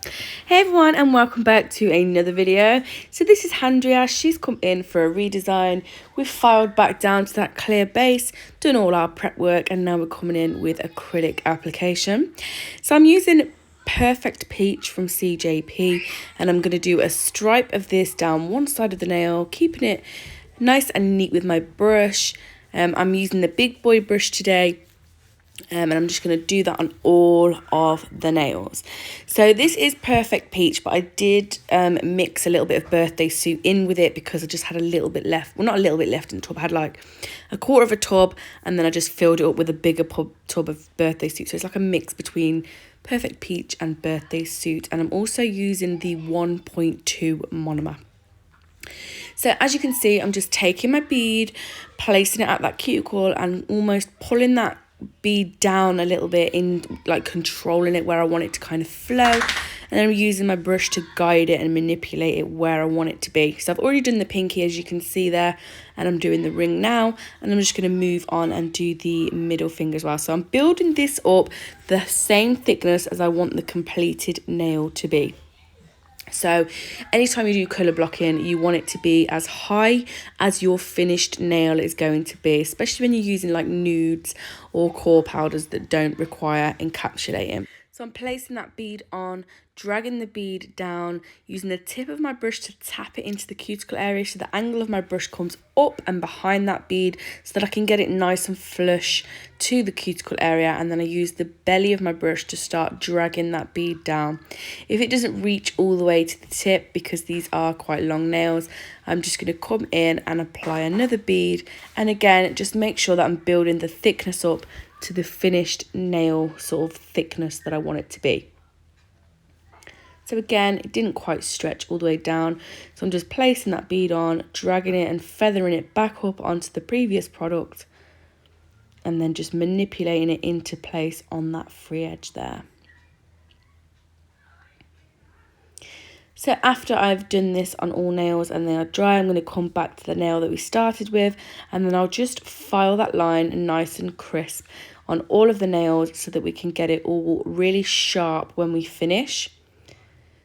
Hey everyone, and welcome back to another video. So this is Handria. She's come in for a redesign. We've filed back down to that clear base, done all our prep work, and now we're coming in with acrylic application. So I'm using Perfect Peach from CJP, and I'm going to do a stripe of this down one side of the nail, keeping it nice and neat with my brush. I'm using the big boy brush today. And I'm just going to do that on all of the nails. So this is Perfect Peach, but I did mix a little bit of birthday suit in with it because I just had a little bit left. Well, not a little bit left in the tub. I had like a quarter of a tub, and then I just filled it up with a bigger tub of birthday suit. So it's like a mix between Perfect Peach and birthday suit. And I'm also using the 1.2 monomer. So as you can see, I'm just taking my bead, placing it at that cuticle and almost pulling that bead down a little bit, in like controlling it where I want it to kind of flow, and then I'm using my brush to guide it and manipulate it where I want it to be. So I've already done the pinky, as you can see there, and I'm doing the ring now, and I'm just going to move on and do the middle finger as well. So I'm building this up the same thickness as I want the completed nail to be. So anytime you do colour blocking, you want it to be as high as your finished nail is going to be, especially when you're using like nudes or core powders that don't require encapsulating. So I'm placing that bead on, dragging the bead down, using the tip of my brush to tap it into the cuticle area so the angle of my brush comes up and behind that bead so that I can get it nice and flush to the cuticle area, and then I use the belly of my brush to start dragging that bead down. If it doesn't reach all the way to the tip, because these are quite long nails, I'm just going to come in and apply another bead, and again just make sure that I'm building the thickness up to the finished nail sort of thickness that I want it to be. So again, it didn't quite stretch all the way down, so I'm just placing that bead on, dragging it and feathering it back up onto the previous product, and then just manipulating it into place on that free edge there. So after I've done this on all nails and they are dry, I'm going to come back to the nail that we started with, and then I'll just file that line nice and crisp on all of the nails so that we can get it all really sharp when we finish.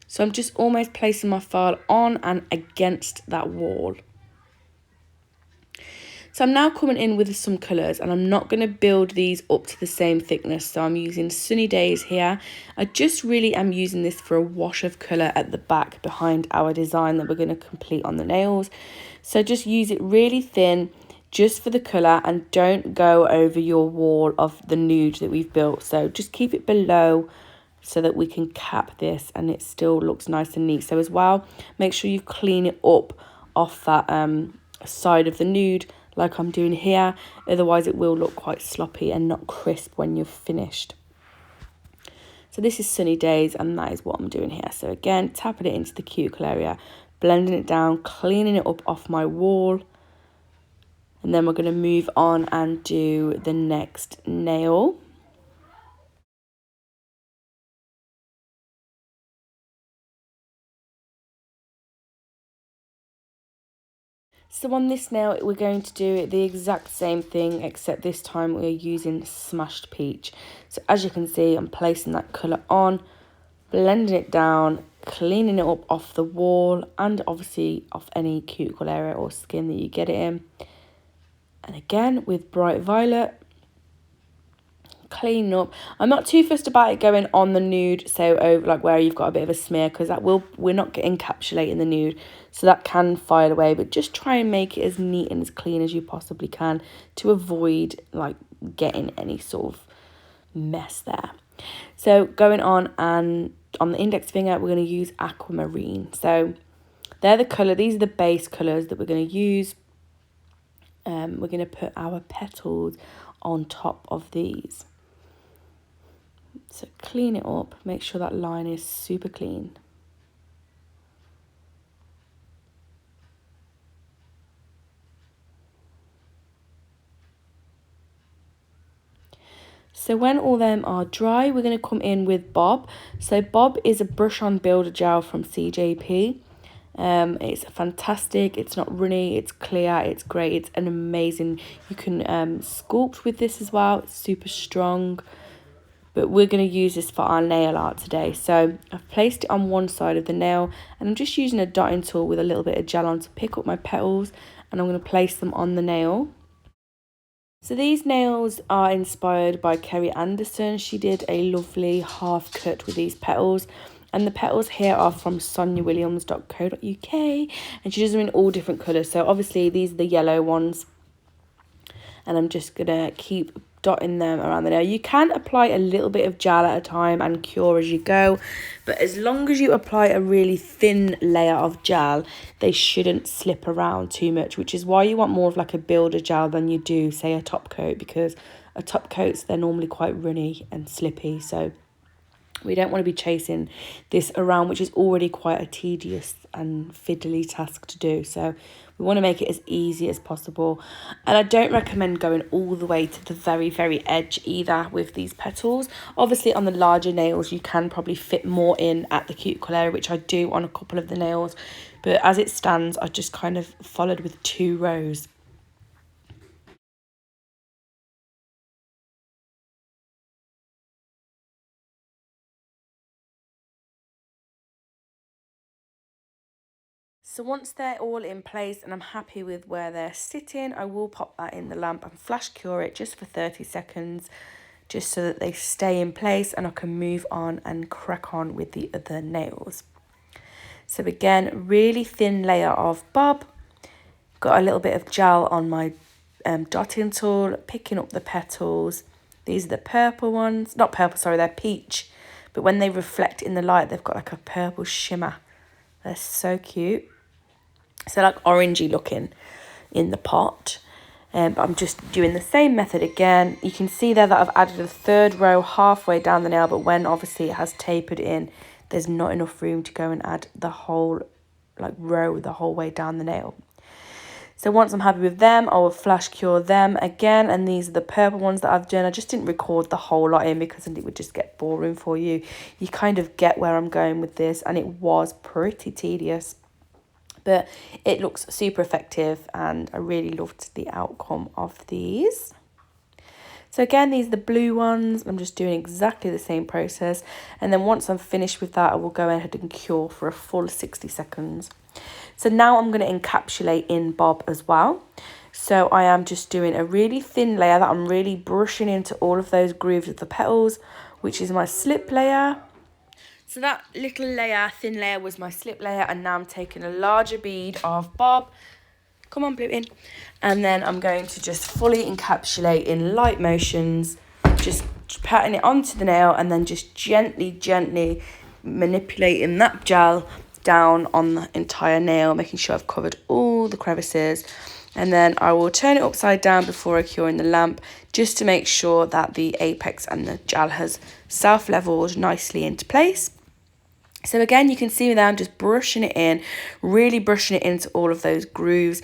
So I'm just almost placing my file on and against that wall. So I'm now coming in with some colours, and I'm not going to build these up to the same thickness. So I'm using Sunny Days here. I just really am using this for a wash of colour at the back behind our design that we're going to complete on the nails. So just use it really thin just for the colour, and don't go over your wall of the nude that we've built. So just keep it below so that we can cap this and it still looks nice and neat. So as well, make sure you clean it up off that side of the nude like I'm doing here, otherwise it will look quite sloppy and not crisp when you've finished. So this is Sunny Days, and that is what I'm doing here. So again, tapping it into the cuticle area, blending it down, cleaning it up off my wall, and then we're going to move on and do the next nail. So on this nail, we're going to do the exact same thing, except this time we're using Smashed Peach. So as you can see, I'm placing that colour on, blending it down, cleaning it up off the wall and obviously off any cuticle area or skin that you get it in. And again, with Bright Violet, clean up. I'm not too fussed about it going on the nude, so over like where you've got a bit of a smear, because that will, we're not encapsulating the nude, so that can file away. But just try and make it as neat and as clean as you possibly can to avoid like getting any sort of mess there. So going on, and on the index finger we're going to use Aquamarine. So they're the colour, these are the base colours that we're going to use. We're going to put our petals on top of these. So clean it up, make sure that line is super clean. So when all them are dry, we're going to come in with B.O.B. So B.O.B is a brush on builder gel from CJP. It's fantastic, it's not runny, it's clear, it's great, it's an amazing, you can sculpt with this as well, it's super strong. but we're going to use this for our nail art today. So I've placed it on one side of the nail, and I'm just using a dotting tool with a little bit of gel on to pick up my petals, and I'm going to place them on the nail. So these nails are inspired by Kerry Anderson. She did a lovely half cut with these petals, and the petals here are from soniawilliams.co.uk, and she does them in all different colours. So obviously these are the yellow ones, and I'm just gonna keep dotting them around the nail. You can apply a little bit of gel at a time and cure as you go, but as long as you apply a really thin layer of gel, they shouldn't slip around too much, which is why you want more of like a builder gel than you do, say, a top coat, because a top coats, they're normally quite runny and slippy, so we don't want to be chasing this around, which is already quite a tedious and fiddly task to do. So we want to make it as easy as possible. And I don't recommend going all the way to the very, very edge either with these petals. Obviously on the larger nails, you can probably fit more in at the cuticle area, which I do on a couple of the nails. But as it stands, I just kind of followed with 2 rows. So once they're all in place and I'm happy with where they're sitting, I will pop that in the lamp and flash cure it just for 30 seconds, just so that they stay in place and I can move on and crack on with the other nails. So again, really thin layer of B.O.B. Got a little bit of gel on my dotting tool, picking up the petals. These are the purple ones. Not purple, sorry, they're peach. But when they reflect in the light, they've got like a purple shimmer. They're so cute. So like orangey looking in the pot. But I'm just doing the same method again. You can see there that I've added a 3rd row halfway down the nail, but when obviously it has tapered in, there's not enough room to go and add the whole like row the whole way down the nail. So once I'm happy with them, I will flash cure them again. And these are the purple ones that I've done. I just didn't record the whole lot in because it would just get boring for you. You kind of get where I'm going with this, and it was pretty tedious. But it looks super effective, and I really loved the outcome of these. So again, these are the blue ones. I'm just doing exactly the same process. And then once I'm finished with that, I will go ahead and cure for a full 60 seconds. So now I'm going to encapsulate in B.O.B as well. So I am just doing a really thin layer that I'm really brushing into all of those grooves of the petals, which is my slip layer. So that little layer, thin layer, was my slip layer, and now I'm taking a larger bead of B.O.B. Come on, Blue, in. And then I'm going to just fully encapsulate in light motions, just patting it onto the nail and then just gently manipulating that gel down on the entire nail, making sure I've covered all the crevices. And then I will turn it upside down before I cure in the lamp, just to make sure that the apex and the gel has self-leveled nicely into place. So again, you can see that I'm just brushing it in, really brushing it into all of those grooves,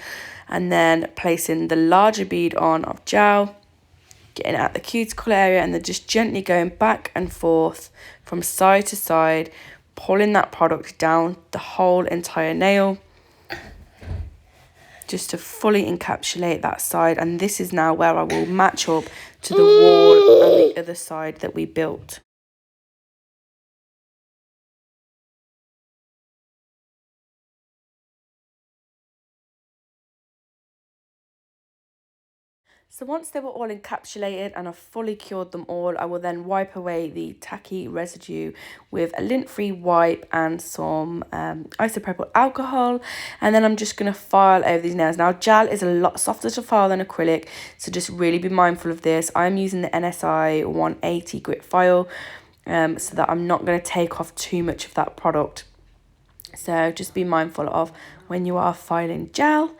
and then placing the larger bead on of gel, getting at the cuticle area, and then just gently going back and forth from side to side, pulling that product down the whole entire nail, just to fully encapsulate that side. And this is now where I will match up to the wall and the other side that we built. So once they were all encapsulated and I've fully cured them all, I will then wipe away the tacky residue with a lint-free wipe and some isopropyl alcohol. And then I'm just going to file over these nails. Now, gel is a lot softer to file than acrylic, so just really be mindful of this. I'm using the NSI 180 grit file so that I'm not going to take off too much of that product. So just be mindful of when you are filing gel.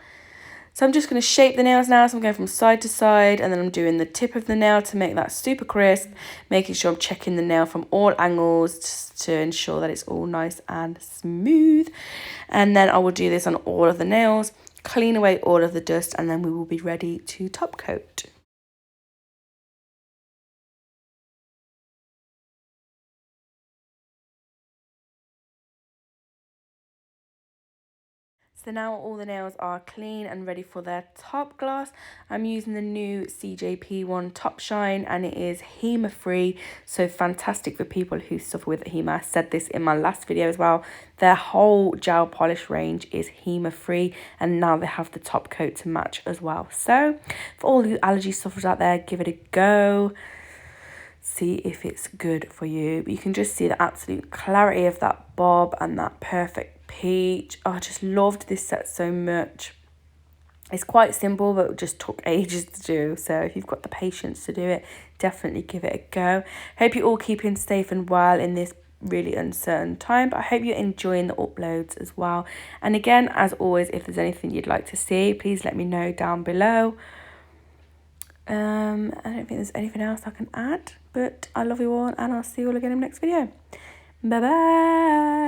So I'm just going to shape the nails now. So I'm going from side to side, and then I'm doing the tip of the nail to make that super crisp, making sure I'm checking the nail from all angles just to ensure that it's all nice and smooth. And then I will do this on all of the nails, clean away all of the dust, and then we will be ready to top coat. So now all the nails are clean and ready for their top gloss. I'm using the new CJP one Top Shine, and it is HEMA free, so fantastic for people who suffer with HEMA. I said this in my last video as well. Their whole gel polish range is HEMA free, and now they have the top coat to match as well. So for all you allergy sufferers out there, give it a go. See if it's good for you. But you can just see the absolute clarity of that bob and that perfect peach. Oh, I just loved this set so much. It's quite simple, but it just took ages to do. So if you've got the patience to do it, definitely give it a go. Hope you're all keeping safe and well in this really uncertain time, but I hope you're enjoying the uploads as well. And again, as always, if there's anything you'd like to see, please let me know down below. I don't think there's anything else I can add, but I love you all, and I'll see you all again in the next video. Bye bye.